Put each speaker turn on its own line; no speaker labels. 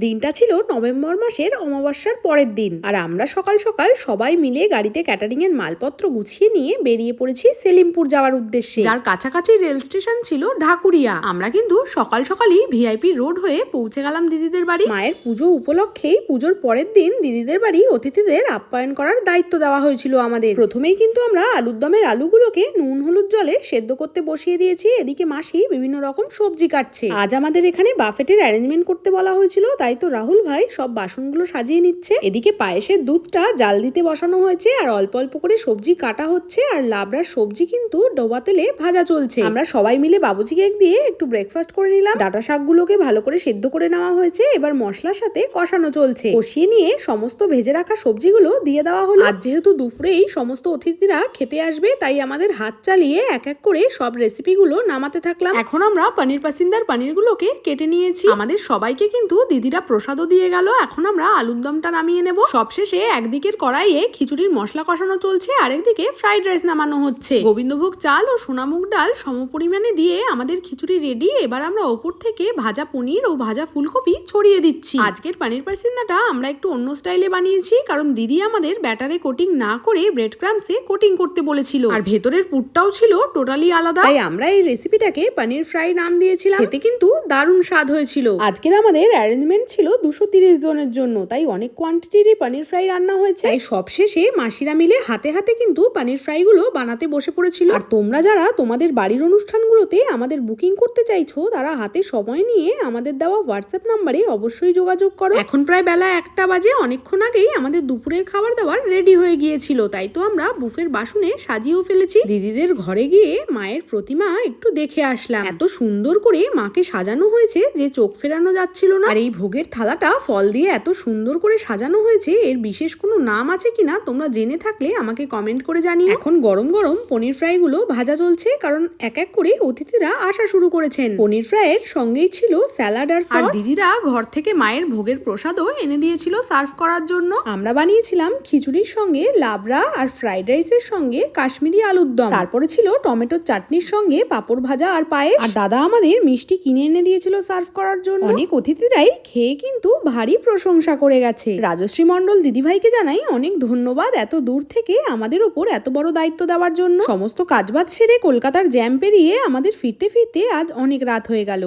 দিনটা ছিল নভেম্বর মাসের অমাবস্যার পরের দিন, আর আমরা সকাল সকাল সবাই মিলে গাড়িতে ক্যাটারিং এর মালপত্র গুছিয়ে নিয়ে বেরিয়ে পড়েছি সেলিমপুর যাওয়ার উদ্দেশ্যে, যার কাছাকাছি রেল স্টেশন ছিল ঢাকুরিয়া। আমরা কিন্তু সকাল সকালই ভিআইপি রোড হয়ে পৌঁছে গেলাম দিদিদের বাড়ি। মায়ের পুজো উপলক্ষেই পুজোর পরের দিন দিদিদের বাড়ি অতিথিদের আপ্যায়ন করার দায়িত্ব দেওয়া হয়েছিল আমাদের। প্রথমেই কিন্তু আমরা আলুর দমের আলুগুলোকে নুন হলুদ জলে সেদ্ধ করতে বসিয়ে দিয়েছি। এদিকে মাসি বিভিন্ন রকম সবজি কাটছে। আজ আমাদের এখানে বাফেটের অ্যারেঞ্জমেন্ট করতে বলা হয়েছিল, তাই তো রাহুল ভাই সব বাসনগুলো সাজিয়ে নিচ্ছে। এদিকে পায়েসের দুধটা জাল দিতে বসানো হয়েছে, আর অল্প অল্প করে সবজি কাটা হচ্ছে, আর লাবড়ার সবজি কিন্তু ডোবা তেলে ভাজা চলছে। আমরা সবাই মিলে বাবুজি কেক দিয়ে একটু ব্রেকফাস্ট করে নিলাম। ডাটা শাকগুলোকে ভালো করে সেদ্ধ করে নেওয়া হয়েছে, এবার মশলার সাথে কষানো চলছে। কষিয়ে নিয়ে সমস্ত ভেজে রাখা সবজিগুলো দিয়ে দেওয়া হলো। আর যেহেতু দুপুরেই সমস্ত অতিথিরা খেতে আসবে, তাই আমাদের হাত চালিয়ে এক এক করে সব রেসিপিগুলো নামাতে থাকলাম। এখন আমরা পনির পাসিন্দার পনিরগুলোকে কেটে নিয়েছি। আমাদের সবাইকে কিন্তু দিদিরা প্রসাদও দিয়ে গেল। এখন আমরা আলুর দমটা নামিয়ে নেব। সবশেষে একদিকের কড়াইয়ে খিচুড়ির মশলা কষানো চলছে, আরেকদিকে ফ্রাইড রাইস নামানো হচ্ছে। গোবিন্দভোগ চাল ও সোনামুগ ডাল সমপরিমাণে দিয়ে আমাদের খিচুড়ি রেডি। এবার আমরা ওপর থেকে ভাজা পনির ও ভাজা ফুলকপি ছড়িয়ে দিচ্ছি। আজকের পনির পাসিন্দাটা আমরা একটু অন্য স্টাইলে বানিয়েছি, কারণ দিদি আমাদের ব্যাটারে কোটিং না করে ব্রেড ক্রামসে কোটিং করতে বলেছিল, আর ভেতরের পুরটাও ছিল টোটালি আলাদা। তাই আমরা এই রেসিপিটাকে পনির ফ্রাই নাম দিয়েছিলাম। খেতে কিন্তু দারুণ স্বাদ হয়েছিল। আজকের আমাদের অ্যারেঞ্জমেন্ট ছিল 230 জনের জন্য, তাই অনেক কোয়ান্টিটিরই পনির ফ্রাই রান্না হয়েছে। তাই সবশেষে মাসিরা মিলে হাতে হাতে কিন্তু পনির ফ্রাই গুলো বানাতে বসে পড়েছিল। আর তোমরা যারা তোমাদের বাড়ির অনুষ্ঠানগুলোতে আমাদের বুকিং করতে চাইছো, তারা হাতে সময় নিয়ে আমাদের দেওয়া হোয়াটসঅ্যাপ নাম্বারে অবশ্যই যোগাযোগ করো। এখন প্রায় বেলা 1টা বাজে। অনেকক্ষণ আগেই আমাদের দুপুরের খাবার দাবার রেডি হয়ে গিয়েছিল, তাই তো আমরা বুফের বাসনে সাজিয়েও ফেলেছি। দিদিদের ঘরে গিয়ে মায়ের প্রতিমা একটু দেখে আসলাম। এত সুন্দর করে মাকে সাজানো হয়েছে যে চোখ ফেরানো যাচ্ছিল না। আর এই ভোগের থালাটা ফল দিয়ে এত সুন্দর করে সাজানো হয়েছে, এর বিশেষ কোনো নাম আছে কিনা তোমরা জেনে থাকলে আমাকে কমেন্ট করে জানিও। এখন গরম গরম পনির ফ্রাই গুলো ভাজা চলছে, কারণ এক এক করে অতিথিরা আসা শুরু করেছেন। পনির ফ্রাইয়ের সঙ্গেই ছিল স্যালাড আর সস। আর দিদিরা ঘর থেকে মায়ের ভোগের প্রসাদও এনে দিয়েছিল সার্ভ করার জন্য। আমরা বানিয়েছিলাম খিচুড়ির সঙ্গে লাবড়া, আর ফ্রাইড রাইসের সঙ্গে কাশ্মীরি আলুর দম। তারপরে ছিল টমেটোর চাটনির সঙ্গে পাঁপড় ভাজা আর পায়েস। আর দাদা আমাদের মিষ্টি কিনে এনে দিয়েছিল সার্ভ করার জন্য। অনেক অতিথিরাই খেয়ে কিন্তু ভারী প্রশংসা করে গেছে। রাজশ্রী মণ্ডল দিদিভাইকে জানাই অনেক ধন্যবাদ, এত দূর থেকে আমাদের ওপর এত বড় দায়িত্ব দেওয়ার জন্য। সমস্ত কাজবাজ সেরে কলকাতার জ্যাম পেরিয়ে আমাদের ফিরতে ফিরতে আজ অনেক রাত হয়ে গেল।